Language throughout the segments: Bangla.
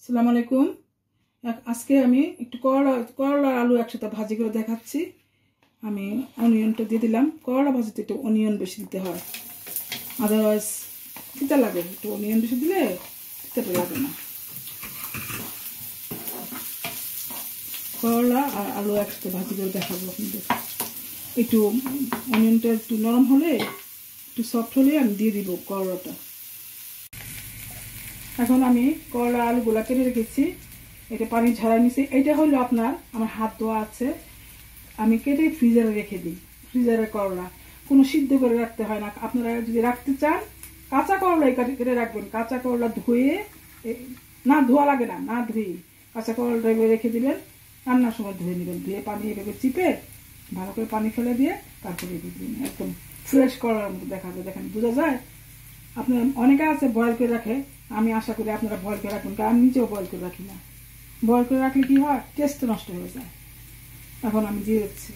আসসালামু আলাইকুম। আজকে আমি একটু করলা আলু একসাথে ভাজি করে দেখাচ্ছি। আমি অনিয়নটা দিয়ে দিলাম। করলা ভাজিতে একটু অনিয়ন বেশি দিতে হয়, আদারওয়াইজ তিতা লাগে। একটু অনিয়ন বেশি দিলে তিতাটা লাগে না। করলা আর আলু একসাথে ভাজি করে দেখাবো আপনাদের। একটু অনিয়নটা একটু নরম হলে, একটু সফট হলে আমি দিয়ে দিব করলাটা। এখন আমি করলা আলুগুলা কেটে রেখেছি, এটা পানি ঝরাই নিছি। এটা হলো আমার হাত ধোয়া আছে, আমি কেটে ফ্রিজারে রেখে দিই। ফ্রিজারে করলা কোনো সিদ্ধ করে রাখতে হয় না। আপনারা যদি রাখতে চান কাঁচা করলাই কেটে রাখবেন। কাঁচা করলা ধুয়ে, না ধোয়া লাগে না, না ধুয়ে কাঁচা করলাটা রেখে দিবেন। রান্নার সময় ধুয়ে নেবেন, ধুয়ে পানি এভাবে চিপে ভালো করে পানি ফেলে দিয়ে তারপরে রেখে দিবেন। একদম ফ্রেশ করলার মতো দেখাবে, দেখেন বোঝা যায়। আপনার অনেকে আছে বয়েল করে রাখে, আমি আশা করি আপনারা বয়েল করে রাখবেন, কারণ আমি নিজেও বয়েল করে রাখি না। বয়েল করে রাখলে কি হয়, টেস্ট নষ্ট হয়ে যায়। এখন আমি দিয়ে দিচ্ছি।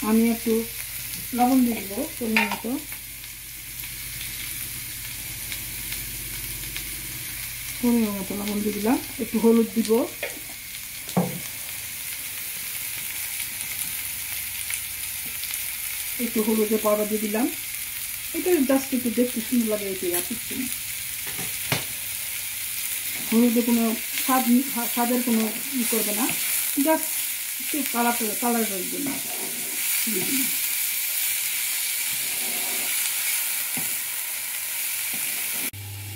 আমি একটু লবণ দিয়ে দিব পরিমাণ মতো। পরিমাণ মতো লবণ দিয়ে দিলাম। একটু হলুদ দিব, একটু হলুদের পাউডার দিয়ে দিলাম। এটা জাস্ট একটু দেখতে সুন্দর লাগে, এটাই আর কিছু না। হলুদে কোনো স্বাদের কোনো ই করবে না, জাস্ট একটু কালারের জন্য।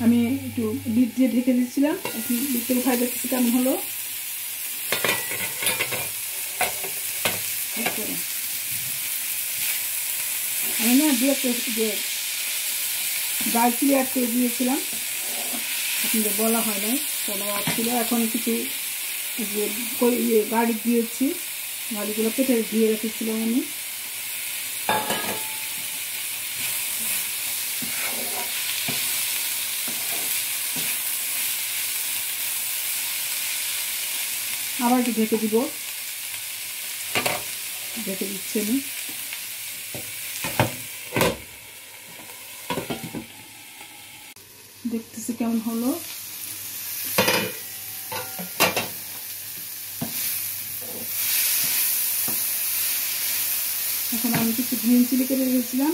আমি একটু লিড দিয়ে ঢেকে দিচ্ছিলাম, এখন লিডটা উঠাই দেখছি কেমন হলো। আমি না দু একটা যে দারচিনি অ্যাড করে দিয়েছিলাম, আপনাদের বলা হয় নাই, কোনো অ্যাড ছিল। এখন কিছু যে গার্লিক দিয়েছি, গার্লিকগুলো কেটে দিয়ে রেখেছিলাম আমি। আবার একটু ঢেকে দিব, ঢেকে দিচ্ছি আমি। দেখতেছি কেমন হলো। এখন আমি কিছু গ্রিন চিলি কেটে রেখেছিলাম,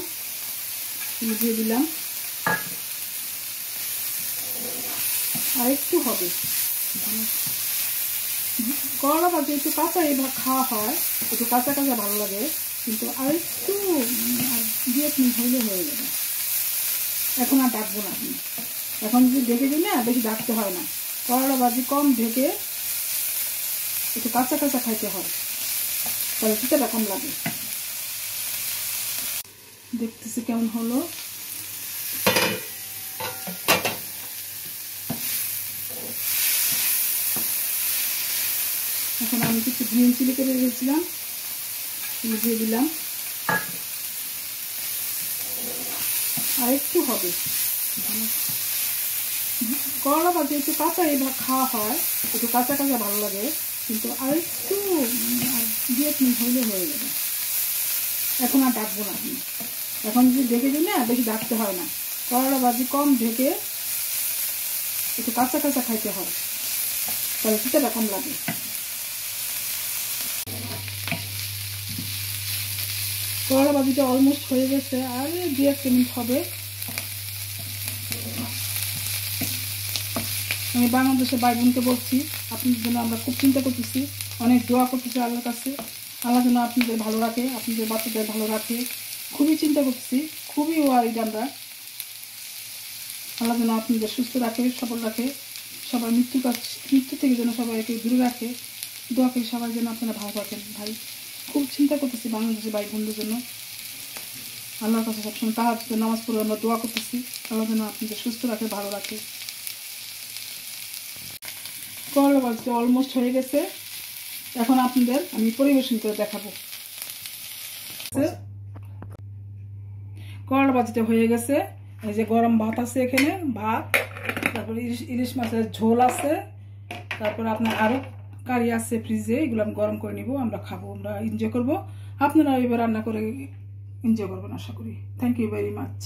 দিয়ে দিলাম। আর একটু হবে, করলা ভাজি একটু কাঁচা এবার খাওয়া হয়, একটু কাঁচা কাঁচা ভালো লাগে, কিন্তু আর একটু 2 মিনিট হইলে হয়ে যাবে। এখন আর ডাকবো না আমি, এখন যদি ঢেকে দিই না, বেশি ডাকতে হয় না। করলা ভাজি কম ঢেকে একটু কাঁচা কাঁচা খাইতে হয়, তাহলে তিতাটা কম লাগে। দেখতেছি কেমন হলো। এখন আমি কিছু গ্রিন চিলি কেটে রেখেছিলাম, দিয়ে দিলাম। আর একটু হবে, করলা ভাজি একটু কাঁচা এবার খাওয়া হয়, একটু কাঁচা কাঁচা ভালো লাগে, কিন্তু আর একটু 2 মিনিট হইলে হয়ে যাবে। এখন আর ডাকবো না আমি, এখন যদি ঢেকে দিই না, বেশি ডাকতে হয় না। করলা ভাজি কম ঢেকে একটু কাঁচা কাঁচা খাইতে হয়, তাহলে তিতাটা কম লাগে। করলা ভাজিটা অলমোস্ট হয়ে গেছে, আর 2-1 মিনিট হবে। আমি বাংলাদেশের ভাই বোনকে বলছি, আপনাদের জন্য আমরা খুব চিন্তা করতেছি, অনেক দোয়া করতেছি আল্লাহর কাছে। আল্লাহ যেন আপনাদের ভালো রাখে, আপনাদের বাচ্চাদের ভালো রাখে। খুবই চিন্তা করতেছি, খুবই ওয়ারিড আমরা। আল্লাহ যেন আপনাদের সুস্থ রাখে, সবল রাখে, সবার মৃত্যু থেকে যেন সবাইকে দূরে রাখে। দোয়া করি সবাই যেন আপনারা ভালো থাকেন। ভাই খুব চিন্তা করতেছি বাংলাদেশের ভাই বোনদের জন্য। আল্লাহর কাছে সবসময় তাহাজ্জুদের নামাজ পড়ে আমরা দোয়া করতেছি, আল্লাহ যেন আপনাদের সুস্থ রাখে, ভালো রাখে। করলা ভাজিটা অলমোস্ট হয়ে গেছে, এখন আপনাদের আমি পরিবেশন করে দেখাবো। করলা ভাজিটা হয়ে গেছে, এই যে গরম ভাত আছে এখানে, ভাত, তারপরে ইলিশ মাছের ঝোল আছে, তারপরে আপনার আরো কারি আছে ফ্রিজে, এগুলো আমি গরম করে নিব, আমরা খাবো, আমরা এনজয় করবো। আপনারা এবার রান্না করে এনজয় করবেন আশা করি। Thank you very much.